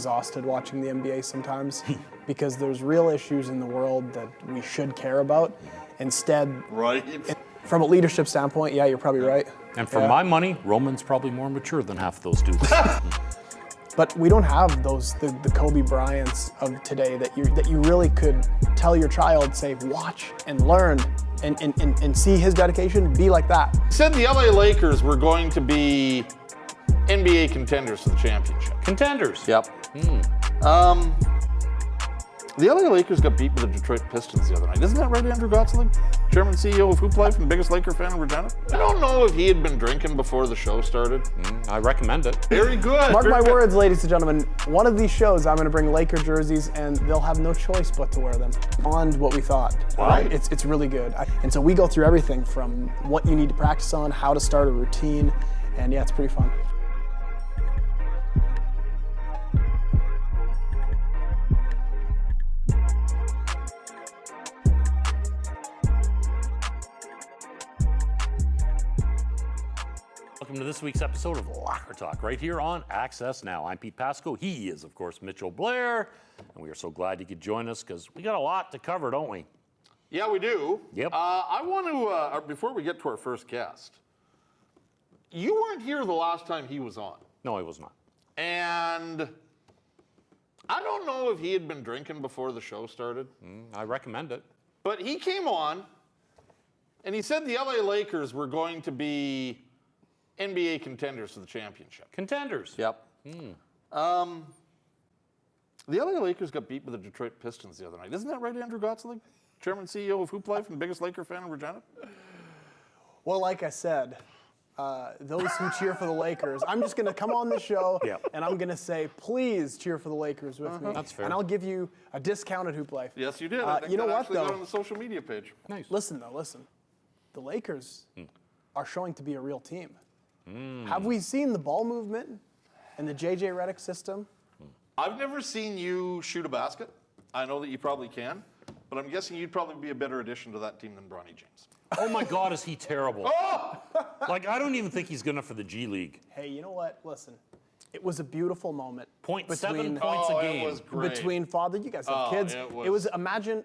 Exhausted watching the NBA sometimes because there's real issues in the world that we should care about. Instead, Right. from a leadership standpoint, yeah, you're probably right. And for my money, Roman's probably more mature than half those dudes. But we don't have those the Kobe Bryants of today that you really could tell your child, say, watch and learn and see his dedication, be like that. Said the LA Lakers were going to be NBA contenders for the championship. Contenders. Yep. The LA Lakers got beat by the Detroit Pistons the other night. Isn't that right, Andrew Gottselig? Chairman and CEO of Hoop Life and the biggest Laker fan in Regina? I don't know if he had been drinking before the show started. I recommend it. Very good. Mark my words, ladies and gentlemen, one of these shows I'm going to bring Laker jerseys and they'll have no choice but to wear them. Beyond what we thought. Wow. Right? It's really good. And so we go through everything from what you need to practice on, how to start a routine, and yeah, it's pretty fun. Welcome to this week's episode of Locker Talk, right here on Access Now. I'm Pete Pasco. He is, of course, Mitchell Blair. And we are so glad you could join us because we got a lot to cover, don't we? Yeah, we do. Yep. I want to, before we get to our first guest, you weren't here the last time he was on. No, I was not. And I don't know if he had been drinking before the show started. I recommend it. But he came on and he said the LA Lakers were going to be NBA contenders for the championship. Contenders. Yep. The LA Lakers got beat by the Detroit Pistons the other night. Isn't that right, Andrew Gottselig? Chairman and CEO of Hoop Life and the biggest Laker fan in Regina? Well, like I said, those who cheer for the Lakers, I'm just going to come on the show and I'm going to say, please cheer for the Lakers with me. That's fair. And I'll give you a discount at Hoop Life. Yes, you did. I think you know that what, actually got though? on the social media page. Nice. Listen. The Lakers are showing to be a real team. Have we seen the ball movement and the J.J. Redick system? I've never seen you shoot a basket. I know that you probably can, but I'm guessing you'd probably be a better addition to that team than Bronny James. Oh my God, is he terrible? Like, I don't even think he's good enough for the G League. Hey, you know what? Listen, it was a beautiful moment. 0.7 points a game. It was great. Between father, you guys have kids. It was imagine.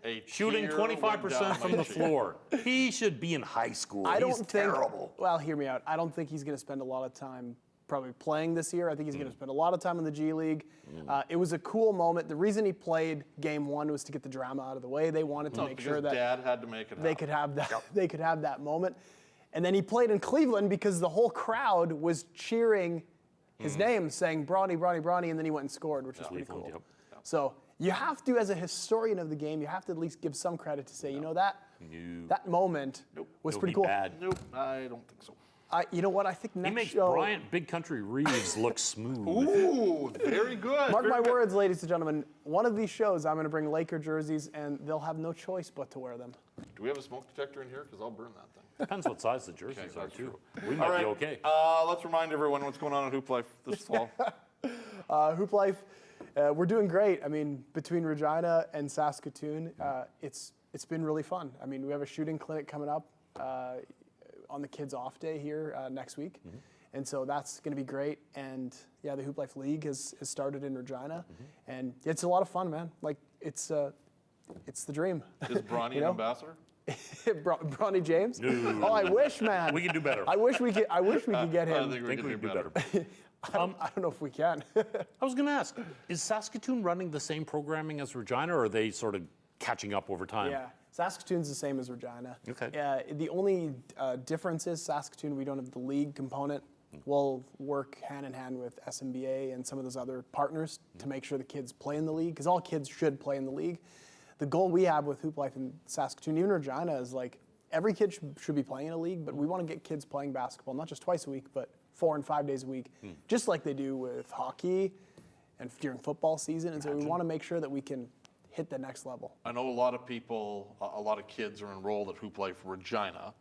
A Shooting tear went 25% down from my the cheek. floor. He should be in high school. I don't He's think. terrible. Well, hear me out. I don't think he's going to spend a lot of time probably playing this year. I think he's going to spend a lot of time in the G League. It was a cool moment. The reason he played Game 1 was to get the drama out of the way. They wanted to make sure that Dad had to make it they happen. could have that. They could have that moment. And then he played in Cleveland because the whole crowd was cheering his name, saying Bronny, Bronny, Bronny, and then he went and scored, which is pretty cool. Cleveland, So you have to, as a historian of the game, you have to at least give some credit to say, you know, that moment was It'll pretty be cool. bad. Nope, I don't think so. You know what? I think He next makes show. Bryant Big Country Reeves look smooth. Ooh, very good. Mark very my good. words, ladies and gentlemen. One of these shows, I'm going to bring Laker jerseys, and they'll have no choice but to wear them. Do we have a smoke detector in here? Because I'll burn that thing. Depends what size the jerseys are, that's too. true. We might All right, be okay. let's remind everyone what's going on at Hoop Life this fall. Hoop Life, we're doing great. I mean, between Regina and Saskatoon, it's been really fun. I mean, we have a shooting clinic coming up on the kids' off day here next week. And so that's going to be great. And yeah, the Hoop Life League has started in Regina. And it's a lot of fun, man. Like, it's the dream. Is Bronny an ambassador? Bronny James? No. Oh, I wish, man. We can do better. I wish we could get I him. think I think we can do better. I don't know if we can. I was going to ask, is Saskatoon running the same programming as Regina, or are they sort of catching up over time? Yeah, Saskatoon's the same as Regina. Okay. The only difference is Saskatoon, we don't have the league component. We'll work hand in hand with SMBA and some of those other partners to make sure the kids play in the league, because all kids should play in the league. The goal we have with Hoop Life in Saskatoon, even Regina, is like every kid should be playing in a league, but we want to get kids playing basketball, not just twice a week, but 4 and 5 days a week, just like they do with hockey and during football season. And so we want to make sure that we can hit the next level. I know a lot of people, a lot of kids are enrolled at Hoop Life Regina.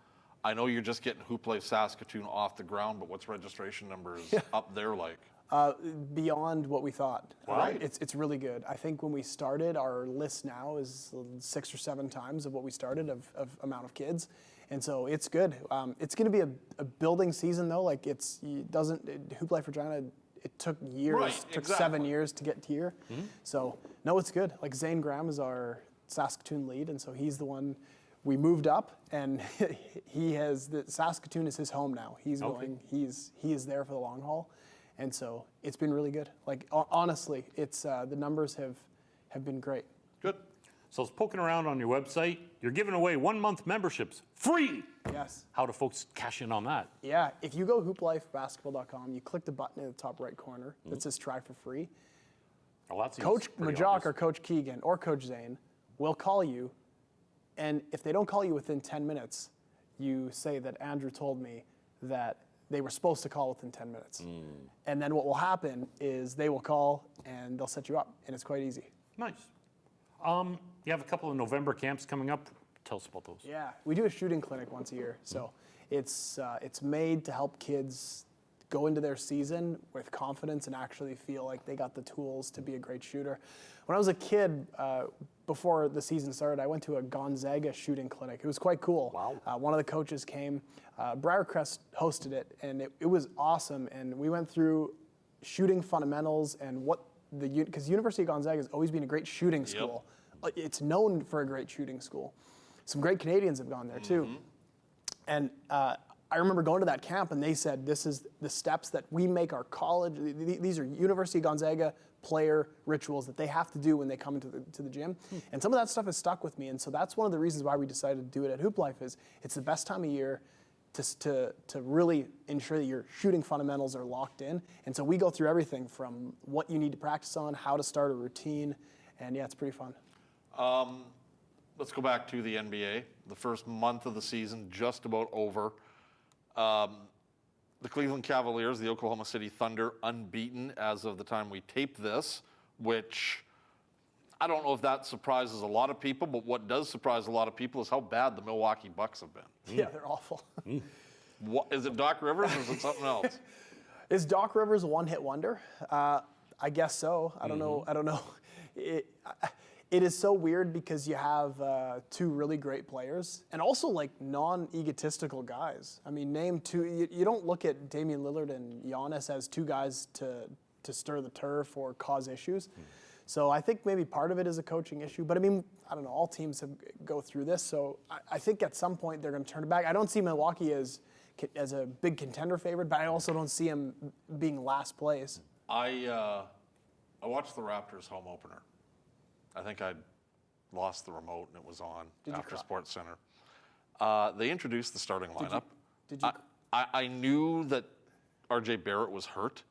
I know you're just getting Hoop Life Saskatoon off the ground, but what's registration numbers up there like? Beyond what we thought. Wow. It's really good. I think when we started, our list now is 6 or 7 times of what we started of amount of kids. And so it's good. It's going to be a building season though. Like Hoop Life Regina it took years, Right, took exactly. 7 years to get here. So no, it's good. Like Zane Graham is our Saskatoon lead, and so he's the one. We moved up, and Saskatoon is his home now. He's going. He is there for the long haul, and so it's been really good. Like honestly, it's the numbers have been great. Good. So I was poking around on your website. You're giving away 1-month memberships free. Yes. How do folks cash in on that? Yeah. If you go hooplifebasketball.com, you click the button in the top right corner that says "Try for free." Oh, that seems Coach pretty Majok obvious. or Coach Keegan or Coach Zane will call you, and if they don't call you within 10 minutes, you say that Andrew told me that they were supposed to call within 10 minutes. And then what will happen is they will call and they'll set you up, and it's quite easy. Nice. You have a couple of November camps coming up. Tell us about those. Yeah, we do a shooting clinic once a year, so it's made to help kids go into their season with confidence and actually feel like they got the tools to be a great shooter. When I was a kid, before the season started, I went to a Gonzaga shooting clinic. It was quite cool. Wow. One of the coaches came. Briarcrest hosted it, and it was awesome. And we went through shooting fundamentals and because University of Gonzaga has always been a great shooting school. It's known for a great shooting school. Some great Canadians have gone there too. And I remember going to that camp, and they said, this is the steps that we make our college. These are University of Gonzaga player rituals that they have to do when they come into the gym. And some of that stuff has stuck with me. And so that's one of the reasons why we decided to do it at Hoop Life is it's the best time of year to really ensure that your shooting fundamentals are locked in. And so we go through everything from what you need to practice on, how to start a routine. And yeah, it's pretty fun. Let's go back to the NBA. The first month of the season just about over. The Cleveland Cavaliers, the Oklahoma City Thunder, unbeaten as of the time we taped this, which I don't know if that surprises a lot of people, but what does surprise a lot of people is how bad the Milwaukee Bucks have been. Yeah, they're awful. What, is it Doc Rivers or is it something else? Is Doc Rivers a one-hit wonder? I guess so. I don't know. I don't know. It is so weird because you have two really great players and also like non-egotistical guys. I mean, name two. You don't look at Damian Lillard and Giannis as two guys to stir the turf or cause issues. So I think maybe part of it is a coaching issue. But I mean, I don't know. All teams go through this. So I think at some point they're going to turn it back. I don't see Milwaukee as a big contender favorite, but I also don't see them being last place. I watched the Raptors home opener. I think I'd lost the remote and it was on after Sports Center. They introduced the starting lineup. Did you? I knew that RJ Barrett was hurt.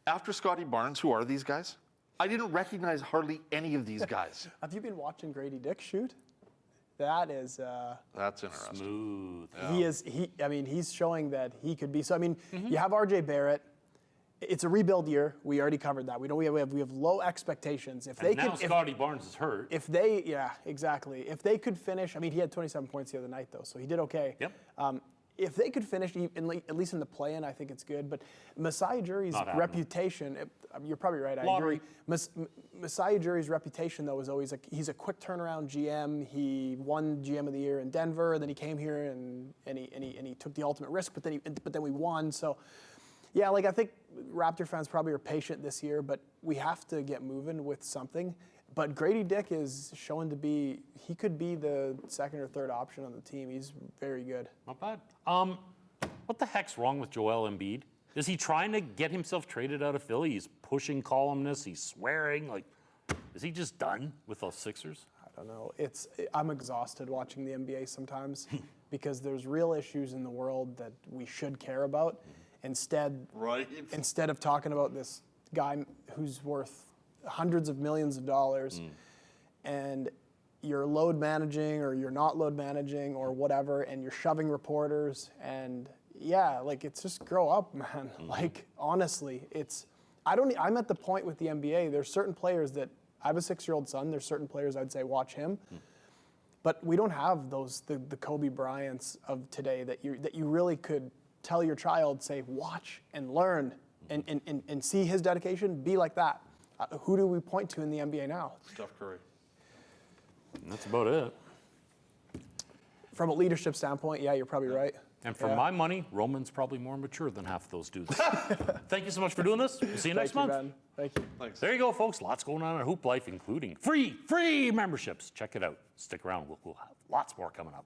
After Scotty Barnes, who are these guys? I didn't recognize hardly any of these guys. Have you been watching Grady Dick shoot? That is. That's interesting. Smooth. I mean, he's showing that he could be. So I mean, you have RJ Barrett. It's a rebuild year. We already covered that. We have low expectations. If they now could, Scotty Barnes is hurt. yeah, exactly. If they could finish, I mean, he had 27 points the other night though, so he did okay. Yep. If they could finish, at least in the play-in, I think it's good. But Masai Ujiri's Not happening. reputation, you're probably right, I Lottery. agree. Masai Ujiri's reputation, though, is always like he's a quick turnaround GM. He won GM of the year in Denver, and then he came here and he took the ultimate risk, but then we won. So, yeah, like I think Raptor fans probably are patient this year, but we have to get moving with something. But Grady Dick is showing he could be the second or third option on the team. He's very good. Not bad. What the heck's wrong with Joel Embiid? Is he trying to get himself traded out of Philly? He's pushing columnists. He's swearing. Like, is he just done with those Sixers? I don't know. I'm exhausted watching the NBA sometimes because there's real issues in the world that we should care about. Instead of talking about this guy who's worth hundreds of millions of dollars and you're load managing or you're not load managing or whatever, and you're shoving reporters, and yeah, like it's just grow up, man. Like honestly, I'm at the point with the NBA, there's certain players that I have a 6-year-old son, there's certain players I'd say watch him. But we don't have the Kobe Bryants of today that you really could tell your child, say, watch and learn and see his dedication, be like that. Who do we point to in the NBA now? Steph Curry. And that's about it. From a leadership standpoint, yeah, you're probably right. And for Yeah. my money, Roman's probably more mature than half of those dudes. Thank you so much for doing this. We'll see you next Thank you, month. Ben. Thank you. Thanks. There you go, folks. Lots going on in Hoop Life, including free memberships. Check it out. Stick around. We'll have lots more coming up.